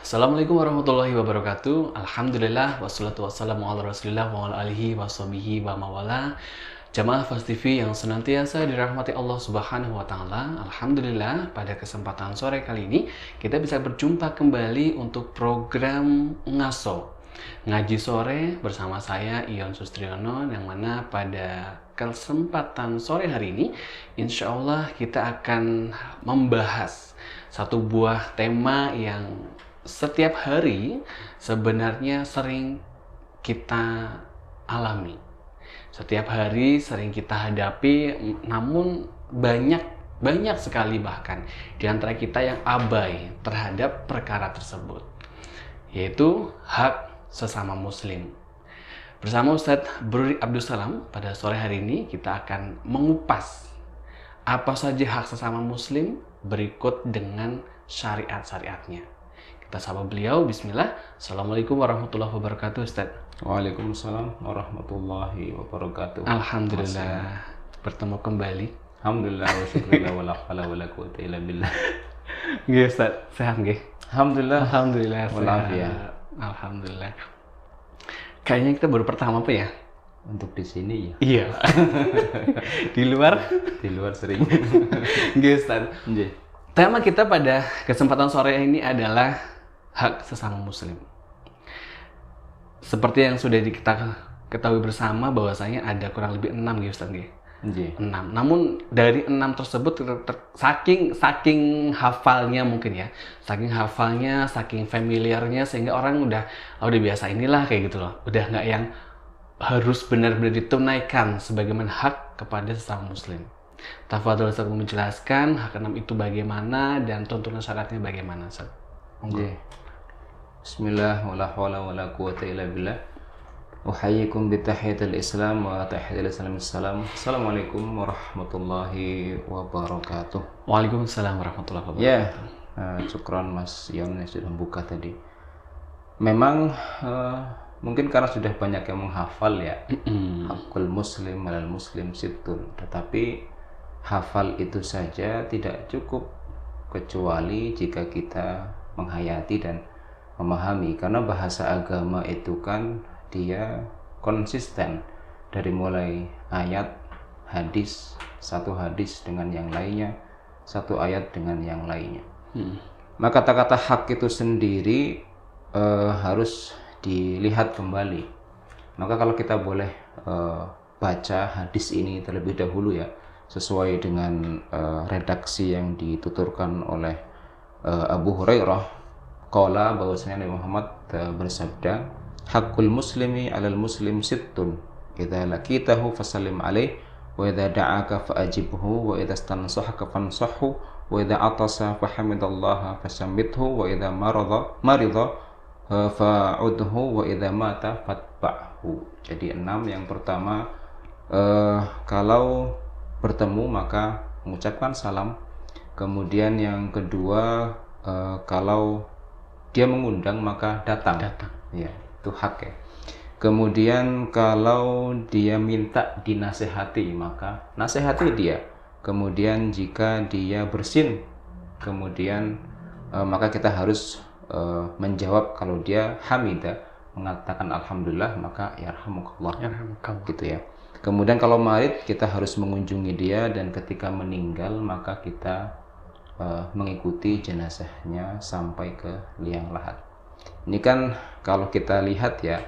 Assalamualaikum warahmatullahi wabarakatuh. Alhamdulillah wassalatu wassalamu ala Rasulillah wa ala alihi washabihi wa mawala. Jamaah Fast TV yang senantiasa dirahmati Allah Subhanahu wa taala. Alhamdulillah pada kesempatan sore kali ini kita bisa berjumpa kembali untuk program Ngaji Sore bersama saya Ion Sustriono, yang mana pada kesempatan sore hari ini insya Allah kita akan membahas satu buah tema yang setiap hari sebenarnya sering kita alami. Setiap hari sering kita hadapi, namun banyak sekali bahkan di antara kita yang abai terhadap perkara tersebut, yaitu hak sesama muslim. Bersama Ustadz Bruri Abdussalam pada sore hari ini kita akan mengupas apa saja hak sesama muslim berikut dengan syariat-syariatnya. Kita sapa beliau. Bismillah. Assalamualaikum warahmatullahi wabarakatuh, Ustaz. Waalaikumsalam warahmatullahi wabarakatuh. Alhamdulillah bertemu kembali. Alhamdulillah wa syukurillah wa la hawla wa la quwwata illa billah. Nggih, Ustaz. Sehat nggih? Alhamdulillah. Alhamdulillah Walafiat. sehat. Alhamdulillah. Kayaknya kita baru pertama apa ya? Untuk di sini ya. Iya. Di luar sering. nggih, Ustaz. Nggih. Tema kita pada kesempatan sore ini adalah hak sesama muslim. Seperti yang sudah kita ketahui bersama bahwasanya ada kurang lebih 6 gitu, Ustaz nggih. Nggih. 6. Namun dari 6 tersebut saking hafalnya mungkin ya. Saking hafalnya, saking familiarnya sehingga orang udah biasa inilah kayak gitu loh. Udah nggak yang harus benar-benar ditunaikan sebagaimana hak kepada sesama muslim. Tafadhol Ustaz menjelaskan hak 6 itu bagaimana dan tuntunan syaratnya bagaimana, Ustaz. Nggih. Bismillah wa la hawla wa la quwwata illa billah. Uhayyikum bi tahiyatil Islam wa tahiyatil Islam assalam. Assalamualaikum warahmatullahi wabarakatuh. Waalaikumsalam warahmatullahi wabarakatuh. Ya, syukran Mas Ion yang sudah membuka tadi. Memang mungkin karena sudah banyak yang menghafal ya. Hakul muslim alal muslim sittun. Tetapi hafal itu saja tidak cukup, kecuali jika kita menghayati dan memahami, karena bahasa agama itu kan dia konsisten dari mulai ayat, hadis, satu hadis dengan yang lainnya, satu ayat dengan yang lainnya. Maka kata-kata hak itu sendiri harus dilihat kembali. Maka kalau kita boleh baca hadis ini terlebih dahulu ya, sesuai dengan redaksi yang dituturkan oleh Abu Hurairah, qala, bahwasanya Nabi Muhammad bersabda, hakul muslimi alal muslim sittun, idza laqitahu fasallim alaih, wa idza da'aka fa'ajibhu, wa idza stansahaka fansahhu, wa idza atasa fahamidallaha fasammithu, wa idza marida fa'udhu, wa idza mata fatba'hu. Jadi 6. Yang pertama, kalau bertemu maka mengucapkan salam. Kemudian yang kedua, kalau dia mengundang maka datang. Ya, itu hak ya. Kemudian kalau dia minta dinasehati maka nasehati dia. Kemudian jika dia bersin, kemudian maka kita harus menjawab. Kalau dia hamidah, mengatakan alhamdulillah, maka yarhamukallah. Gitu ya. Kemudian kalau marid, kita harus mengunjungi dia, dan ketika meninggal maka kita mengikuti jenazahnya sampai ke liang lahat. Ini kan kalau kita lihat ya,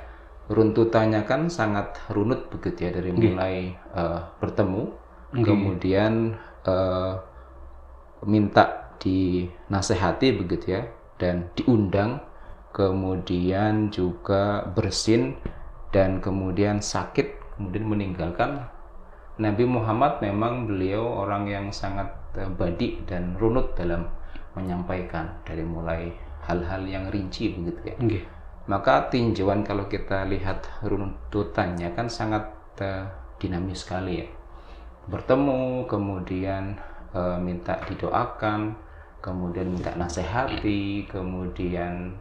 runtutannya kan sangat runut begitu ya, dari mulai bertemu, kemudian minta dinasehati begitu ya, dan diundang, kemudian juga bersin, dan kemudian sakit, kemudian meninggalkan. Nabi Muhammad memang beliau orang yang sangat badi dan runut dalam menyampaikan, dari mulai hal-hal yang rinci begitu ya. Maka tinjauan kalau kita lihat runtutannya kan sangat dinamis sekali ya. Bertemu, kemudian minta didoakan, kemudian minta nasihati, kemudian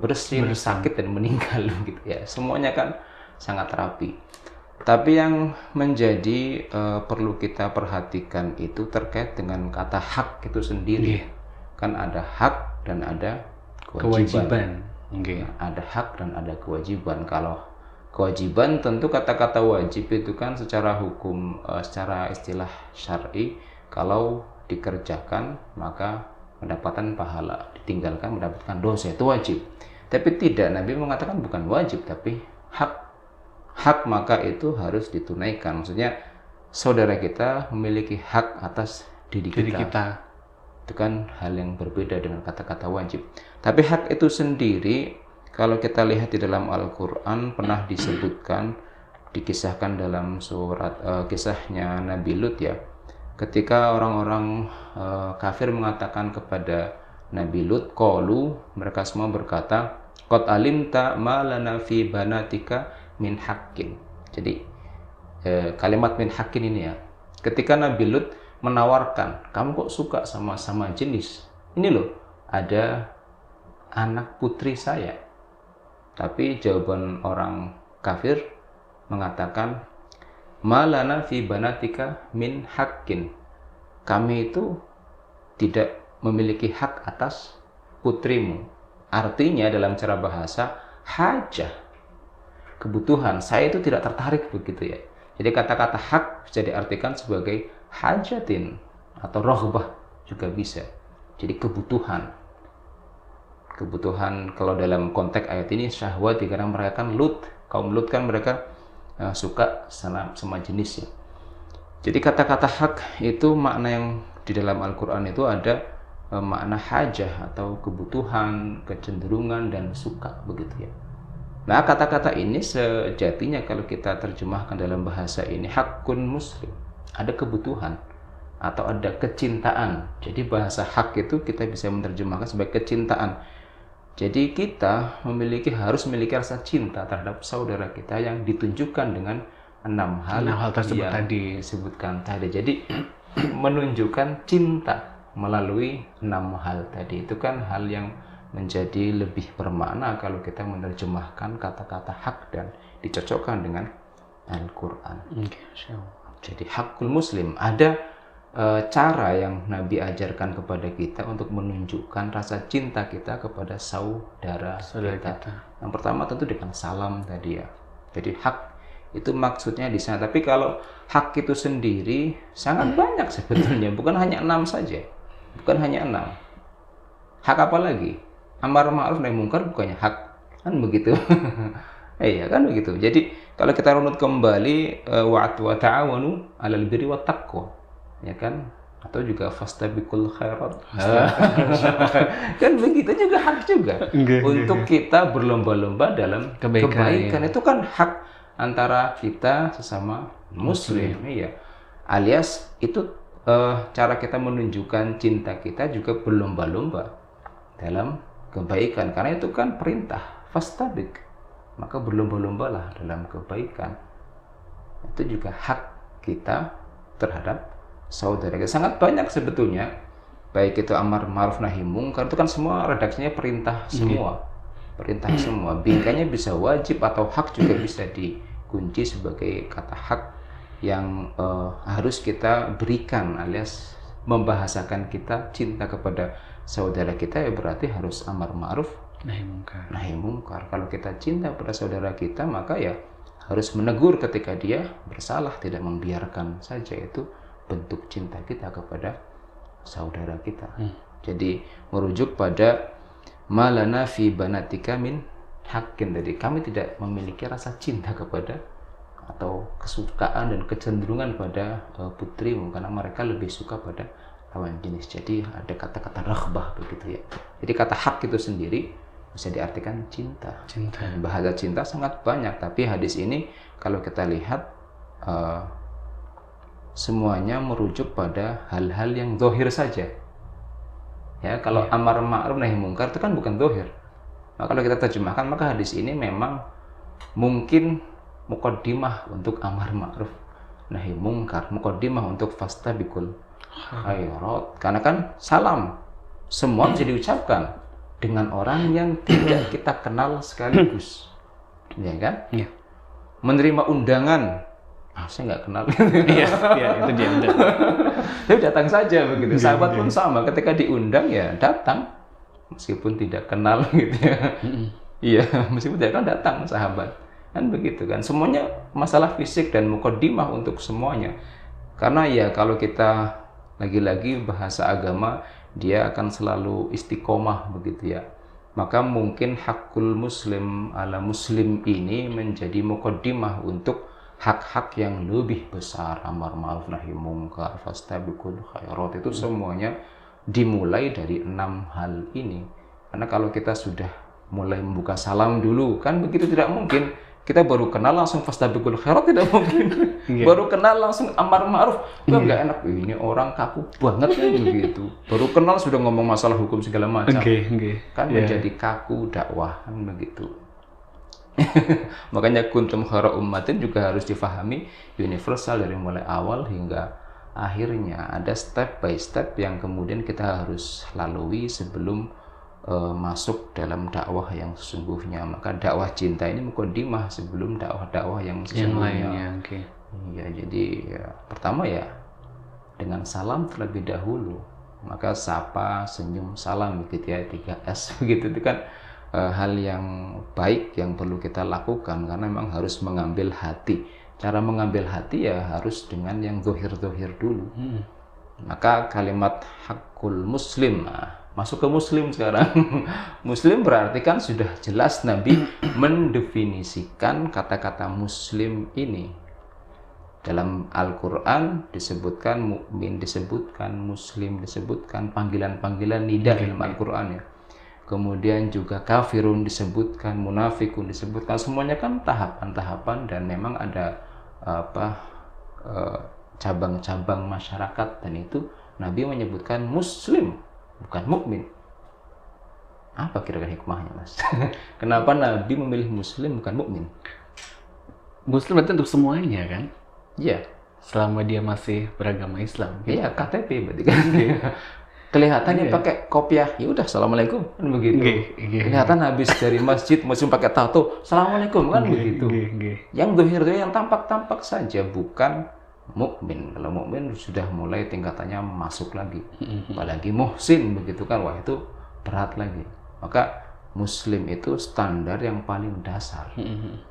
bersin, sakit dan meninggal gitu ya. Semuanya kan sangat rapi. Tapi yang menjadi perlu kita perhatikan itu terkait dengan kata hak itu sendiri. Kan ada hak dan ada Kewajiban. Oke. Nah, ada hak dan ada kewajiban. Kalau kewajiban tentu kata-kata wajib itu kan secara hukum, secara istilah syar'i, kalau dikerjakan maka mendapatkan pahala, ditinggalkan mendapatkan dosa, itu wajib. Tapi tidak, Nabi mengatakan bukan wajib tapi hak. Hak maka itu harus ditunaikan. Maksudnya saudara kita memiliki hak atas diri kita. Itu kan hal yang berbeda dengan kata-kata wajib. Tapi hak itu sendiri, kalau kita lihat di dalam Al-Quran pernah disebutkan, dikisahkan dalam surat kisahnya Nabi Lut ya. Ketika orang-orang kafir mengatakan kepada Nabi Lut, qalu, mereka semua berkata, qad alimta ma lana fi banatika min haqqin. Jadi kalimat min haqqin ini ya, ketika Nabi Lut menawarkan, kamu kok suka sama jenis ini loh, ada anak putri saya. Tapi jawaban orang kafir mengatakan, malana fi banatika min haqqin, kami itu tidak memiliki hak atas putrimu. Artinya dalam cara bahasa, hajah, kebutuhan, saya itu tidak tertarik begitu ya. Jadi kata-kata hak bisa diartikan sebagai hajatin atau rohbah juga bisa. Jadi kebutuhan kalau dalam konteks ayat ini syahwat, karena mereka kan kaum Lut kan mereka suka sama jenis ya. Jadi kata-kata hak itu makna yang di dalam Al-Quran itu ada makna hajah atau kebutuhan, kecenderungan dan suka begitu ya. Nah, kata-kata ini sejatinya kalau kita terjemahkan dalam bahasa ini, hakun muslim, ada kebutuhan atau ada kecintaan. Jadi bahasa hak itu kita bisa menerjemahkan sebagai kecintaan. Jadi kita harus memiliki rasa cinta terhadap saudara kita yang ditunjukkan dengan 6 hal tersebut yang tadi disebutkan tadi. Jadi menunjukkan cinta melalui 6 hal tadi. Itu kan hal yang menjadi lebih bermakna kalau kita menerjemahkan kata-kata hak dan dicocokkan dengan Al-Quran. Jadi hakul muslim, ada cara yang Nabi ajarkan kepada kita untuk menunjukkan rasa cinta kita kepada saudara kita. Yang pertama tentu dengan salam tadi ya. Jadi hak itu maksudnya di sana. Tapi kalau hak itu sendiri sangat banyak sebetulnya, bukan hanya 6 saja. Bukan hanya 6. Hak apa lagi? Amar ma'ruf nahi mungkar bukannya hak, kan begitu. Iya kan begitu. Jadi kalau kita runut kembali, wa ta'awanu 'alal birri wat taqwa, ya kan? Atau juga fastabiqul khairat. Kan begitu juga hak juga. Untuk kita berlomba-lomba dalam kebaikan. Itu kan hak antara kita sesama muslim. Iya. Alias itu cara kita menunjukkan cinta kita juga berlomba-lomba dalam kebaikan, karena itu kan perintah fastabik, maka berlomba-lombalah dalam kebaikan. Itu juga hak kita terhadap saudara kita. Sangat banyak sebetulnya, baik itu amar ma'ruf nahi mungkar, itu kan semua redaksinya perintah semua. Perintah semua. Bingkainya bisa wajib atau hak juga bisa dikunci sebagai kata hak yang harus kita berikan, alias membahasakan kita cinta kepada saudara kita, ya berarti harus amar ma'ruf nahi mungkar. Kalau kita cinta pada saudara kita, maka ya harus menegur ketika dia bersalah, tidak membiarkan saja. Itu bentuk cinta kita kepada saudara kita. Jadi merujuk pada malana fi banatika min haqqin, tadi kami tidak memiliki rasa cinta kepada atau kesukaan dan kecenderungan pada putrimu, karena mereka lebih suka pada lawan jenis. Jadi ada kata-kata raghbah begitu ya. Jadi kata hak itu sendiri bisa diartikan cinta. Dan bahasa cinta sangat banyak, tapi hadis ini kalau kita lihat semuanya merujuk pada hal-hal yang zahir saja. Ya, kalau amar ma'ruf nahi mungkar itu kan bukan zahir. Nah, kalau kita terjemahkan, maka hadis ini memang mungkin muqaddimah untuk amar ma'ruf nahi mungkar, muqaddimah untuk fastabiqul khairat. Karena kan salam semua bisa diucapkan dengan orang yang tidak kita kenal sekaligus, ya kan? Iya. Menerima undangan, saya nggak kenal. Iya, itu dia. Dia datang saja begitu. Sahabat pun sama, ketika diundang ya datang. meskipun tidak kenal gitu ya. Iya, meskipun tidak kenal datang sahabat. Kan begitu kan. Semuanya masalah fisik dan mukaddimah untuk semuanya. Karena ya kalau kita lagi-lagi bahasa agama, dia akan selalu istiqomah begitu ya. Maka mungkin hakul muslim ala muslim ini menjadi mukaddimah untuk hak-hak yang lebih besar, amar ma'ruf nahi mungkar, fastabiqul khairat, itu semuanya dimulai dari 6 hal ini. Karena kalau kita sudah mulai membuka salam dulu, kan begitu tidak mungkin kita baru kenal langsung fastabiqul khairat, tidak mungkin. Baru kenal langsung amar ma'ruf, kan nggak enak. Ini orang kaku banget ya begitu. Baru kenal sudah ngomong masalah hukum segala macam. Kan menjadi kaku dakwah kan begitu. Makanya kuntum khairu ummatin juga harus difahami universal dari mulai awal hingga akhirnya. Ada step by step yang kemudian kita harus lalui sebelum masuk dalam dakwah yang sesungguhnya. Maka dakwah cinta ini mukaddimah sebelum dakwah-dakwah yang sesungguhnya. Iya, jadi ya, pertama ya dengan salam terlebih dahulu. Maka sapa, senyum, salam gitu ya, 3S begitu. Itu kan hal yang baik yang perlu kita lakukan karena memang harus mengambil hati. Cara mengambil hati ya harus dengan yang zohir-zohir dulu. Maka kalimat hakul muslim, masuk ke muslim sekarang. Muslim berarti kan sudah jelas Nabi mendefinisikan kata-kata muslim ini. Dalam Al-Quran disebutkan mukmin, disebutkan muslim, disebutkan panggilan-panggilan nida dalam Al-Quran ya. Kemudian juga kafirun disebutkan, munafikun disebutkan, semuanya kan tahapan-tahapan dan memang ada cabang-cabang masyarakat, dan itu Nabi menyebutkan muslim bukan mukmin. Apa kira-kira hikmahnya, Mas? Kenapa Nabi memilih muslim bukan mukmin? Muslim itu untuk semuanya kan? Iya. Selama dia masih beragama Islam. Iya, KTP berarti kan. Kelihatannya pakai kopiah, ya udah assalamualaikum kan begitu. Kelihatan habis dari masjid muslim pakai tato, assalamualaikum kan begitu. Yang dohir yang tampak-tampak saja bukan mukmin. Kalau mukmin sudah mulai tingkatannya masuk lagi. Apalagi muhsin begitu kan, wah itu berat lagi. Maka muslim itu standar yang paling dasar.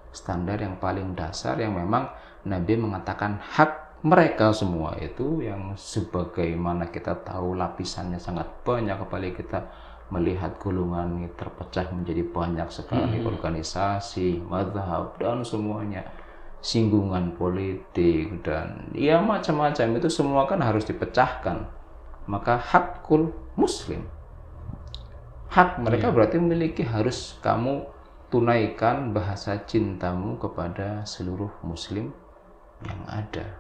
Standar yang paling dasar yang memang Nabi mengatakan hak mereka semua itu yang sebagaimana kita tahu lapisannya sangat banyak, apalagi kita melihat golongan ini terpecah menjadi banyak sekali organisasi, mazhab dan semuanya, singgungan politik dan ya macam-macam, itu semua kan harus dipecahkan. Maka hakul muslim, hak mereka berarti memiliki, harus kamu tunaikan bahasa cintamu kepada seluruh muslim yang ada,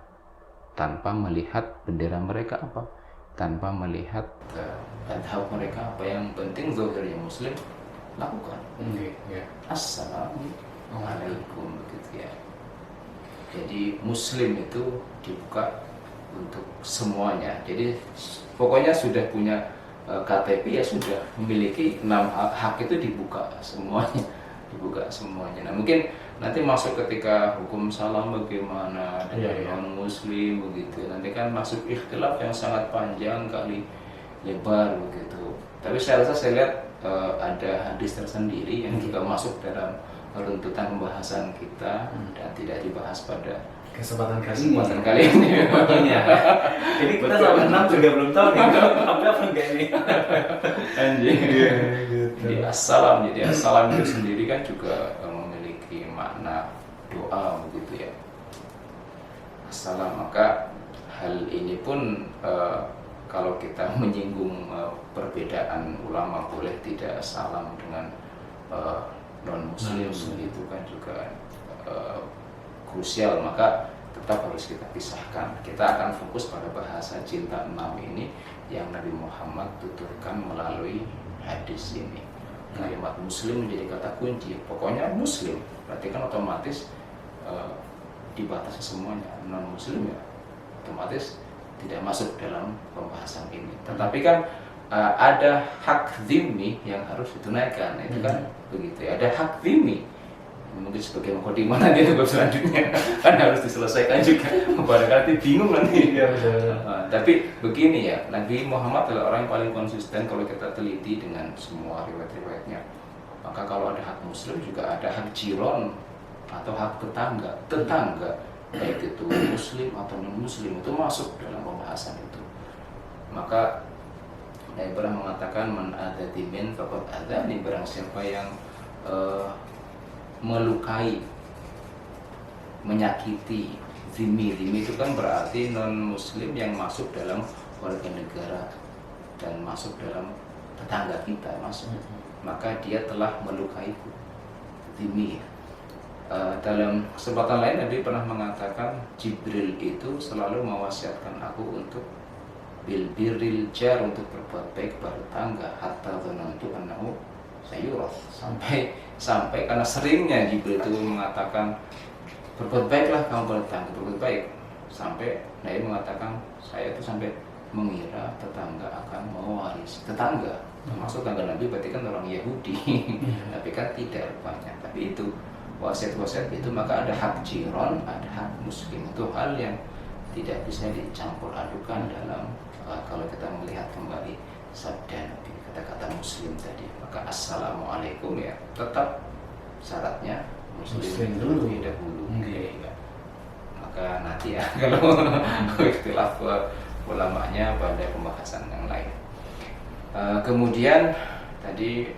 tanpa melihat bendera mereka apa, tanpa melihat adhab mereka apa, yang penting zahirnya muslim lakukan. Assalamualaikum begitu ya. Jadi muslim itu dibuka untuk semuanya. Jadi pokoknya sudah punya KTP ya sudah memiliki 6 hak itu dibuka semuanya. Nah mungkin nanti masuk ketika hukum salam bagaimana dengan muslim begitu, nanti kan masuk ikhtilaf yang sangat panjang kali lebar begitu. Tapi saya lihat ada hadis tersendiri yang juga masuk dalam runtutan pembahasan kita dan tidak dibahas pada kesempatan kali ini. Jadi kita sama 6 juga belum tahu nih apa enggak ini. Anjing. Jadi assalam itu sendiri kan juga memiliki makna doa begitu ya. Assalam, maka hal ini pun kalau kita menyinggung perbedaan ulama, boleh tidak salam dengan non muslim itu kan juga krusial, maka tetap harus kita pisahkan. Kita akan fokus pada bahasa cinta 6 ini yang Nabi Muhammad tuturkan melalui hadis ini. Kalimat muslim menjadi kata kunci. Pokoknya muslim, berarti kan otomatis dibatasi semuanya. Non muslim ya otomatis tidak masuk dalam pembahasan ini. Tetapi kan ada hak dhimmi yang harus ditunaikan. Itu kan begitu ya. Ada hak dhimmi. mungkin sebagai mukadimah nanti itu bab selanjutnya kan harus diselesaikan juga. Barangkali bingung nanti. Iya betul. Tapi begini ya, Nabi Muhammad adalah orang yang paling konsisten kalau kita teliti dengan semua riwayat-riwayatnya. Maka kalau ada hak muslim juga ada hak jiron atau hak tetangga baik itu muslim atau non muslim itu masuk dalam pembahasan itu. Maka Nabi pernah mengatakan man adzati min faqad adzani, barang siapa yang melukai, menyakiti zimmi itu kan berarti non muslim yang masuk dalam warga negara dan masuk dalam tetangga kita masuk, maka dia telah melukaiku, zimmi. Dalam kesempatan lain Nabi pernah mengatakan Jibril itu selalu mewasiatkan aku untuk bil birril jar, untuk berbuat baik kepada tetangga, hatta dzanantu annahu sayuras, sampai karena seringnya Jibril itu mengatakan berbuat baiklah kamu pada tetangga, berbuat baik, sampai Nabi mengatakan saya itu sampai mengira tetangga akan mewaris tetangga, termasuk tetangga Nabi berarti kan orang Yahudi. Tapi kan tidak rupanya. Tapi itu wasiat-wasiat itu, maka ada hak jiron, ada hak muslim, itu hal yang tidak bisa dicampur adukan dalam kalau kita melihat kembali sabda Nabi, kata-kata muslim tadi. Maka assalamualaikum ya tetap syaratnya muslim dulu dahulu. Ya. Maka nanti ya kalau ikhtilaf ulamanya pada pembahasan yang lain. Kemudian tadi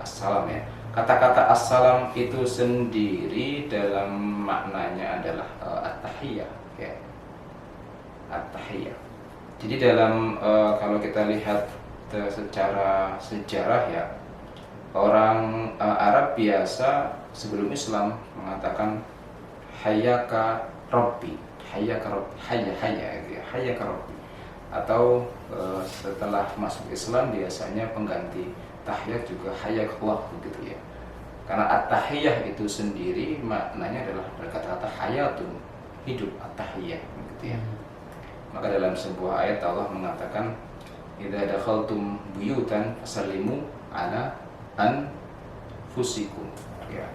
assalam ya. Kata-kata assalam itu sendiri dalam maknanya adalah at-tahiyyah ya. At-tahiyyah. Jadi dalam kalau kita lihat secara sejarah ya, orang Arab biasa sebelum Islam mengatakan hayyaka rabbi, hayyaka rabbi, hayyaka rabbi. Atau setelah masuk Islam biasanya pengganti tahiyat juga hayyakallah begitu ya. Karena at-tahiyyah itu sendiri maknanya adalah kata-kata hayatun, hidup, at-tahiyyah begitu ya. Maka dalam sebuah ayat Allah mengatakan idza dakhaltum buyutan fasallimu ala anfusikum ya.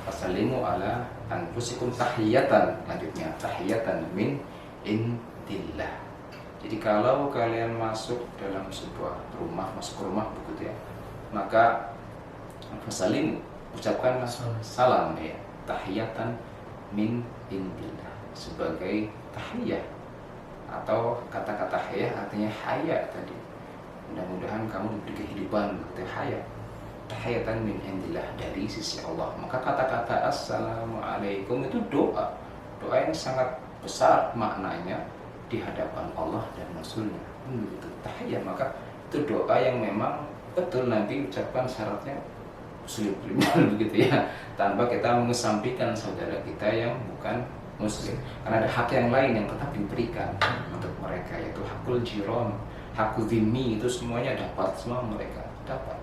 Fasallimu ala anfusikum tahiyatan, lanjutnya tahiyatan min indillah. Jadi kalau kalian masuk dalam sebuah rumah, masuk ke rumah begitu ya, maka fasallimu, ucapkan salam ya, tahiyatan min indillah, sebagai tahiyah atau kata-kata hayah artinya haya tadi. Mudah-mudahan kamu diberi kehidupan begitu haya. Tahiyatan min indillah, dari sisi Allah. Maka kata-kata assalamualaikum itu doa yang sangat besar maknanya di hadapan Allah dan Rasulnya. Begitu tahiyah, maka itu doa yang memang betul Nabi ucapkan, syaratnya muslim begitu ya, tanpa kita mengesampingkan saudara kita yang bukan muslim, karena ada hak yang lain yang tetap diberikan untuk mereka, yaitu hakul jiron, hakul zimmi, itu semuanya dapat, semua mereka dapat.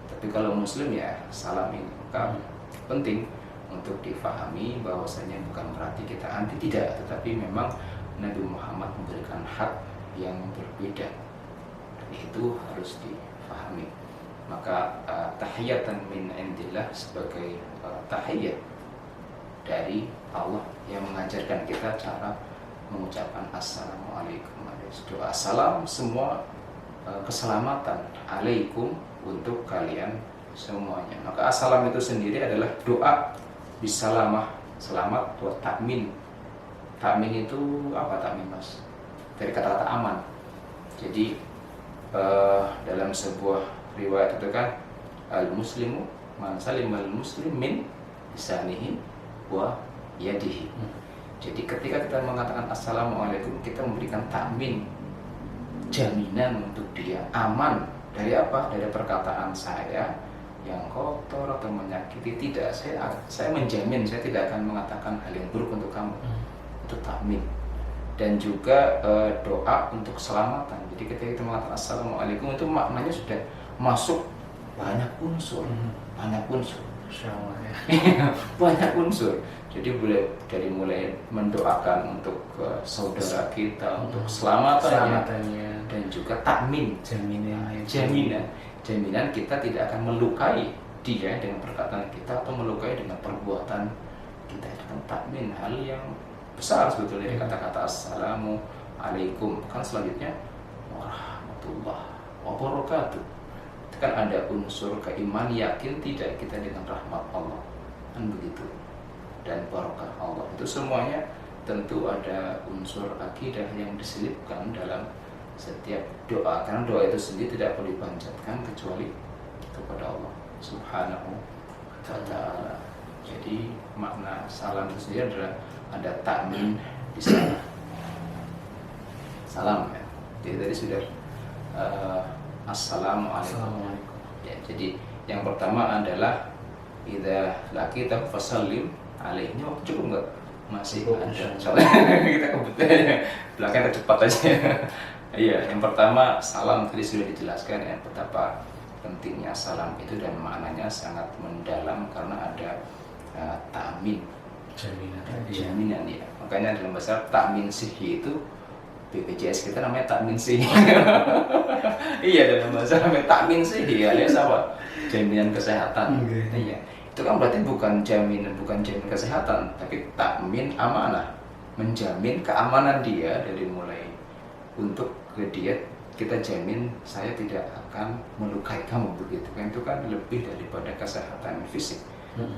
Tapi kalau muslim ya salam ini, maka penting untuk difahami bahwasanya bukan berarti kita anti, tidak, tetapi memang Nabi Muhammad memberikan hak yang berbeda, dan itu harus difahami. Maka tahiyatan min indillah sebagai tahiyat dari Allah yang mengajarkan kita cara mengucapkan assalamualaikum. Doa salam semua keselamatan alaikum untuk kalian semuanya. Maka assalam itu sendiri adalah doa bisalamah, selamat buat takmin. Takmin itu apa takmin mas? Dari kata-kata aman. Jadi dalam sebuah riwayat itu kan al-muslimu man salimal muslim min lisanihi wa yadihi. Jadi ketika kita mengatakan assalamualaikum, kita memberikan takmin, jaminan untuk dia aman dari apa? Dari perkataan saya yang kotor atau menyakiti. Tidak, saya menjamin saya tidak akan mengatakan hal yang buruk untuk kamu. Itu takmin. Dan juga doa untuk keselamatan. Jadi ketika kita mengatakan assalamualaikum, itu maknanya sudah masuk banyak unsur, banyak unsur. Banyak unsur. Jadi dari mulai mendoakan untuk saudara kita, untuk keselamatannya, dan juga takmin, jaminan kita tidak akan melukai dia dengan perkataan kita atau melukai dengan perbuatan kita. Itu kan takmin, hal yang besar sebetulnya. Kata-kata assalamu alaikum, kan selanjutnya warahmatullahi wabarakatuh. Itu kan ada unsur keimanan, yakin tidak kita dengan rahmat Allah, kan begitu, dan barokah Allah. Itu semuanya tentu ada unsur akidah yang diselipkan dalam setiap doa, karena doa itu sendiri tidak perlu dipanjatkan kecuali kepada Allah Subhanahu wa ta'ala. Jadi makna salam itu sendiri adalah ada takmin di sana. Salam ya. Jadi tadi sudah assalamualaikum. Ya, jadi yang pertama adalah idza laqita fasallim alaihi. Ini waktu cukup enggak? Masih ada. Soalnya kita kebetulan belakang cepat aja. Iya, yang pertama salam tadi sudah dijelaskan ya, betapa pentingnya salam itu dan maknanya sangat mendalam karena ada takmin, jaminan ya. Makanya dalam bahasa takmin sihi itu BPJS kita namanya takmin sihi. Iya, dalam bahasa namanya takmin sihi alias apa? Jaminan kesehatan. Iya. Itu kan berarti bukan jaminan kesehatan, tapi takmin amanah, menjamin keamanan dia dari mulai untuk ke dia kita jamin saya tidak akan melukai kamu, begitu kan. Itu kan lebih daripada kesehatan fisik,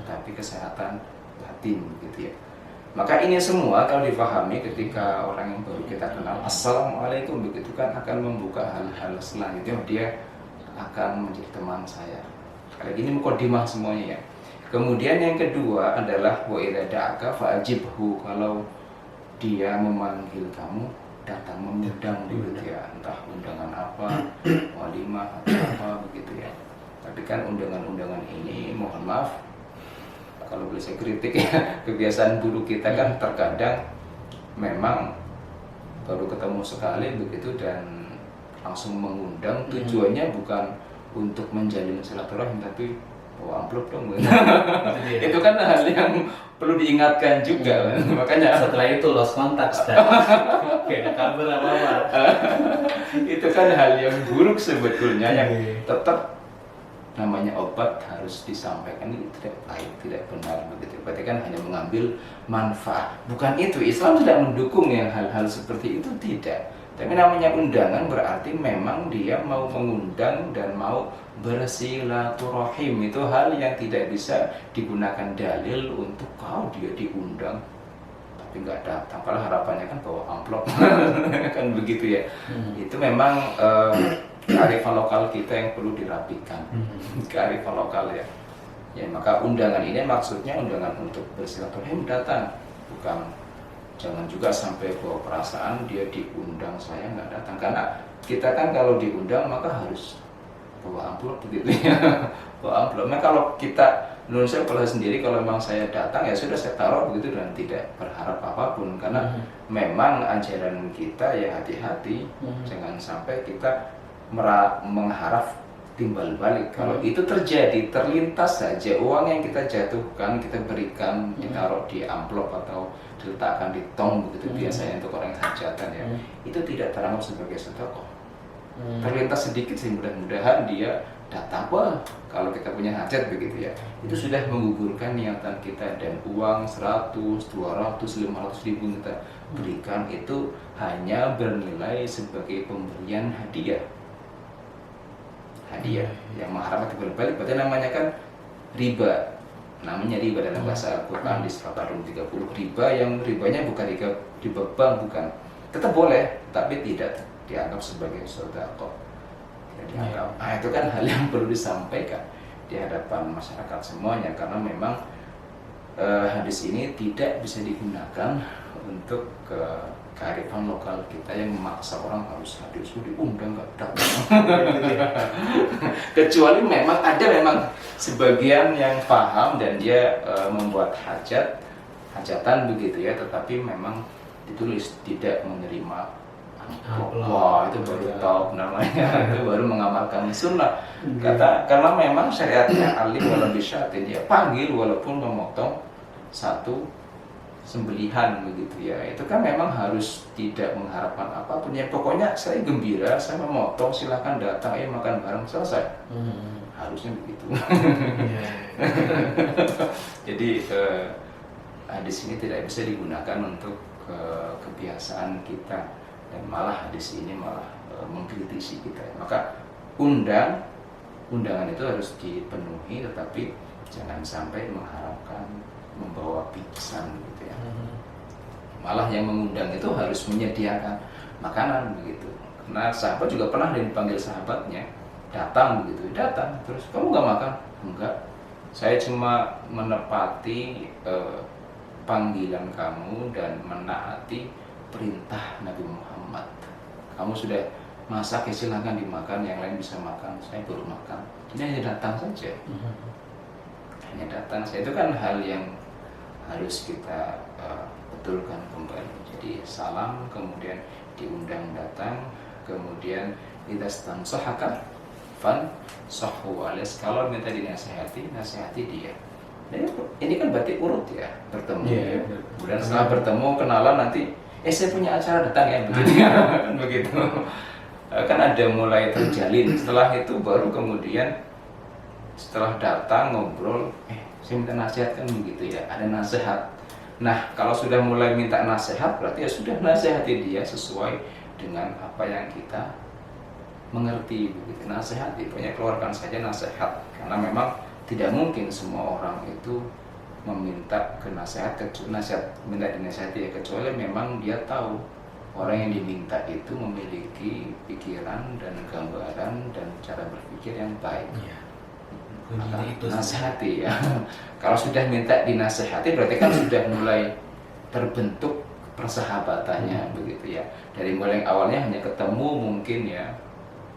tapi kesehatan batin, gitu ya. Maka ini semua kalau dipahami ketika orang yang baru kita kenal assalamualaikum, begitu kan akan membuka hal-hal selanjutnya, dia akan menjadi teman saya. Kali ini mukadimah semuanya ya. Kemudian yang kedua adalah wa idza da'aka fa'ajibhu, kalau dia memanggil kamu datang, mengundang begitu ya, entah undangan apa, walimah atau apa begitu ya. Tapi kan undangan-undangan ini mohon maaf kalau boleh saya kritik ya, kebiasaan buruk kita kan terkadang memang baru ketemu sekali begitu dan langsung mengundang, tujuannya bukan untuk menjalin silaturahim tapi bawa amplop dong. Itu kan hal yang perlu diingatkan juga. Makanya setelah itu lost contact dan kayak kabar apa-apa. Itu kan hal yang buruk sebetulnya, yang tetap namanya obat harus disampaikan, ini tidak baik, tidak benar begitu. Berarti kan hanya mengambil manfaat. Bukan itu, Islam tidak mendukung yang hal-hal seperti itu, tidak. Tapi namanya undangan berarti memang dia mau mengundang dan mau bersilaturahim. Itu hal yang tidak bisa digunakan dalil untuk kalau dia diundang tapi nggak datang. Padahal harapannya kan bawa amplop. Kan begitu ya. Itu memang kearifan lokal kita yang perlu dirapikan. Kearifan lokal ya. Ya, maka undangan ini maksudnya undangan untuk bersilaturahim, datang, bukan. Jangan juga sampai bawa perasaan dia diundang saya nggak datang, karena kita kan kalau diundang maka harus bawa amplop begitu ya. Bawa amplop. Nah kalau kita, menurut saya kalau sendiri, kalau memang saya datang ya sudah saya taruh begitu dan tidak berharap apapun, karena memang ajaran kita ya hati-hati, jangan sampai kita mengharap timbal balik. Kalau itu terjadi, terlintas saja uang yang kita jatuhkan, kita berikan, ditaruh di amplop atau diletakkan di tong begitu biasanya untuk orang yang hajatan ya, itu tidak teranggap sebagai sedekah. Terlintas sedikit sih, mudah-mudahan dia datang. Wah, kalau kita punya hajat begitu ya, itu sudah menggugurkan niatan kita, dan uang 100, 200, 500 ribu kita berikan itu hanya bernilai sebagai pemberian hadiah yang mengharapkan timbal balik. Berarti namanya kan riba. Namanya riba dalam bahasa Al-Quran di surat Ar-Rum 30. Riba yang ribanya bukan riba bank, bukan. Tetap boleh, tapi tidak dianggap sebagai sedekah. Tidak dianggap. Nah, itu kan hal yang perlu disampaikan di hadapan masyarakat semuanya, karena memang hadis ini tidak bisa digunakan untuk kearifan lokal kita yang memaksa orang harus hadir, diundang nggak datang. Kecuali memang ada sebagian yang paham dan dia membuat hajatan begitu ya, tetapi memang ditulis tidak menerima amplop. Wah, itu baru tahu namanya. Itu baru mengamalkan sunnah. Karena memang syariatnya alim walau bisyatin, dia panggil walaupun memotong satu sembelihan begitu ya, itu kan memang harus tidak mengharapkan apapun ya, pokoknya saya gembira, saya memotong, silakan datang, ayo makan bareng, selesai. Harusnya begitu. Jadi hadis ini tidak bisa digunakan untuk kebiasaan kita, dan malah hadis ini malah mengkritisi kita. Maka undangan itu harus dipenuhi, tetapi jangan sampai mengharapkan membawa bingkisan gitu ya. Malah yang mengundang itu harus menyediakan makanan begitu. Karena sahabat juga pernah dipanggil sahabatnya, datang begitu, datang terus kamu nggak makan? Enggak, saya cuma menepati panggilan kamu dan menaati perintah Nabi Muhammad. Kamu sudah masak ya silahkan dimakan, yang lain bisa makan, saya baru makan. Ini hanya datang saja, hanya datang saja. Itu kan hal yang harus kita betulkan kembali. Jadi salam, kemudian diundang datang, kemudian kita stansahaka fan sahhu alias, kalau minta dinasihati, nasihati dia. Nah, ini kan berarti urut ya, bertemu ya. Kemudian setelah bertemu, kenalan, nanti saya punya acara datang ya, begitu kan begitu. Kan ada mulai terjalin. Setelah itu baru kemudian setelah datang ngobrol, saya minta nasihat, kan begitu ya, ada nasihat. Nah, kalau sudah mulai minta nasihat, berarti ya sudah nasihati dia sesuai dengan apa yang kita mengerti begitu. Nasihati, pokoknya keluarkan saja nasihat, karena memang tidak mungkin semua orang itu meminta ke nasihat, minta dinasihati ya, kecuali memang dia tahu orang yang diminta itu memiliki pikiran dan gambaran dan cara berpikir yang baik. Maka nasihati ya. Kalau sudah minta dinasihati, berarti kan sudah mulai terbentuk persahabatannya begitu ya. Dari mulai awalnya hanya ketemu mungkin ya,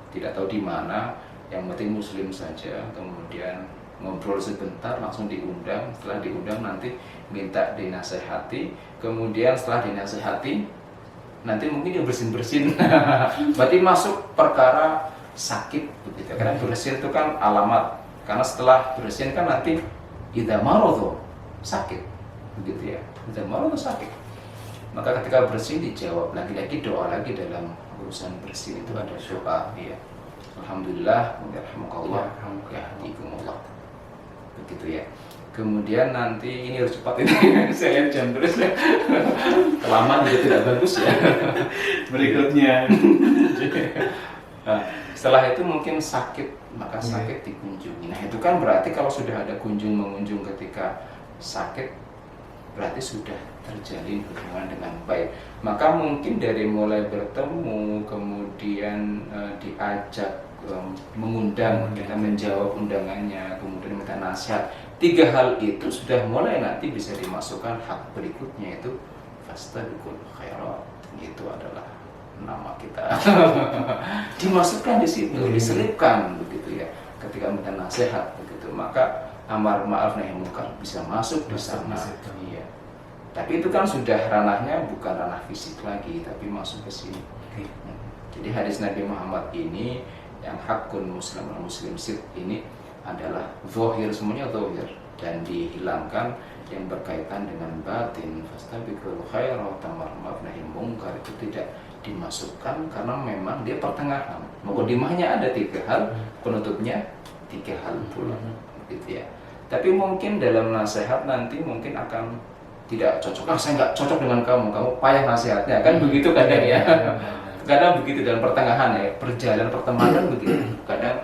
tidak tahu di mana, yang penting muslim saja, kemudian ngobrol sebentar langsung diundang, setelah diundang nanti minta dinasehati, kemudian setelah dinasehati nanti mungkin dia bersin-bersin. Berarti masuk perkara sakit begitu, karena bersin itu kan alamat, karena setelah bersin kan nanti idza maradhu sakit begitu ya, idza maradhu sakit. Maka ketika bersin dijawab lagi-lagi, doa lagi dalam urusan bersin itu ada doa ya. Alhamdulillah, yarhamukallah, yahdikumullah. Begitu ya. Kemudian nanti ini harus cepat ini. Saya lihat jam terus ya. Kelamaan juga tidak bagus ya. Berikutnya. Nah, setelah itu mungkin sakit, maka sakit dikunjungi. Nah, itu kan berarti kalau sudah ada mengunjung ketika sakit, berarti sudah terjalin hubungan dengan baik. Maka mungkin dari mulai bertemu, kemudian diajak, mengundang, kita menjawab undangannya, kemudian minta nasihat, 3 hal itu sudah mulai nanti bisa dimasukkan hak berikutnya, itu fastabiqul khairat. Itu adalah nama kita. Dimasukkan di situ, diselipkan begitu ya. Ketika minta nasihat begitu, maka amar ma'ruf nahi munkar bisa masuk di sana. Iya. Tapi itu kan sudah ranahnya bukan ranah fisik lagi, tapi masuk ke sini. Jadi hadis Nabi Muhammad ini yang hakun muslim sit ini adalah zahir, semuanya zahir, dan dihilangkan yang berkaitan dengan batin. Fastabiqul khairat, amar ma'ruf nahi munkar itu tidak dimasukkan karena memang dia pertengahan. Mukadimahnya ada 3 hal, penutupnya 3 hal pula gitu ya. Tapi mungkin dalam nasihat nanti mungkin akan tidak cocok. Saya nggak cocok dengan kamu payah nasihatnya, kan begitu kadang ya. Kadang begitu dalam pertengahan ya, perjalanan pertemanan begitu. Kadang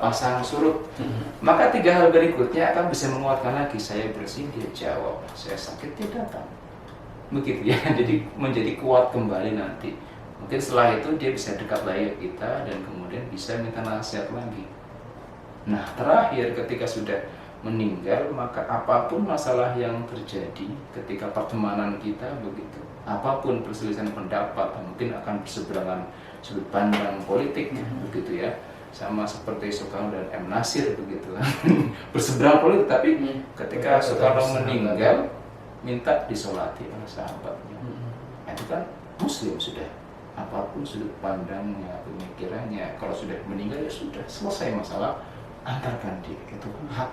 pasang surut. Maka 3 hal berikutnya akan bisa menguatkan lagi. Saya bersin, dia jawab. Saya sakit, dia datang. Begitu ya. Jadi menjadi kuat kembali nanti. Mungkin setelah itu dia bisa dekat lagi kita dan kemudian bisa minta nasihat lagi. Nah, terakhir ketika sudah meninggal, maka apapun masalah yang terjadi ketika pertemanan kita begitu, apapun perselisihan pendapat, mungkin akan berseberangan sudut pandang politik begitu ya, sama seperti Soekarno dan M. Nasir begitu berseberangan politik, tapi ketika Soekarno meninggal minta disolati oleh sahabatnya. Nah, itu kan muslim sudah, apapun sudut pandangnya, pemikirannya, kalau sudah meninggal ya sudah selesai masalah, antarkan dia, itu hak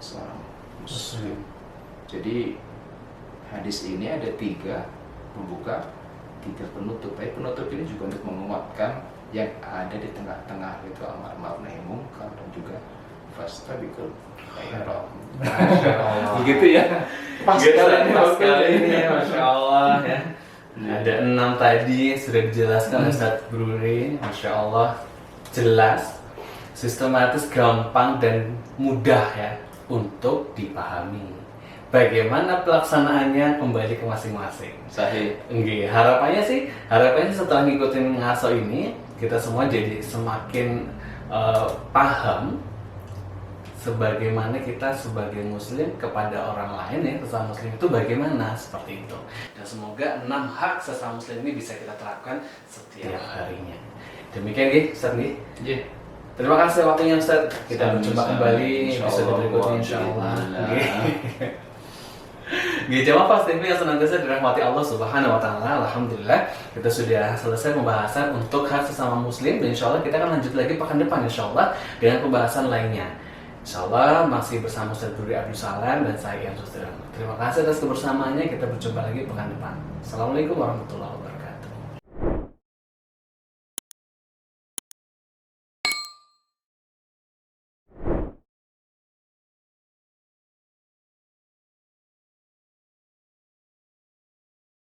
seorang muslim. Jadi hadis ini ada 3 pembuka, 3 penutup. Tapi penutup ini juga untuk menguatkan yang ada di tengah-tengah, itu amar ma'ruf nahi munkar dan juga fastabiqul khairat. Begitu ya. Pas sekali ini ya, Masya Allah ya. Ada 6 tadi sudah dijelaskan Ustadz Bruri, Masya Allah, jelas, sistematis, gampang dan mudah ya untuk dipahami. Bagaimana pelaksanaannya kembali ke masing-masing. Sahih. Nggih, harapannya setelah ngikutin ngaso ini kita semua jadi semakin paham sebagaimana kita sebagai muslim kepada orang lain ya, sesama muslim itu bagaimana, seperti itu. Dan semoga 6 hak sesama muslim ini bisa kita terapkan setiap harinya. Demikian nggih, Ustaz nggih. Nggih. Terima kasih waktunya Ustaz. Kita berjumpa kembali episode berikutnya insyaallah. Nggih, jamaah Fast TV yang senantiasa dirahmati Allah Subhanahu wa taala. Alhamdulillah kita sudah selesai pembahasan untuk hak sesama muslim, dan insyaallah kita akan lanjut lagi pekan depan insyaallah dengan pembahasan lainnya. Insyaallah masih bersama Ustaz Bruri Abdul Salam dan saya Ian Sustirano. Terima kasih atas kebersamaannya. Kita berjumpa lagi pekan depan. Assalamualaikum warahmatullahi wabarakatuh.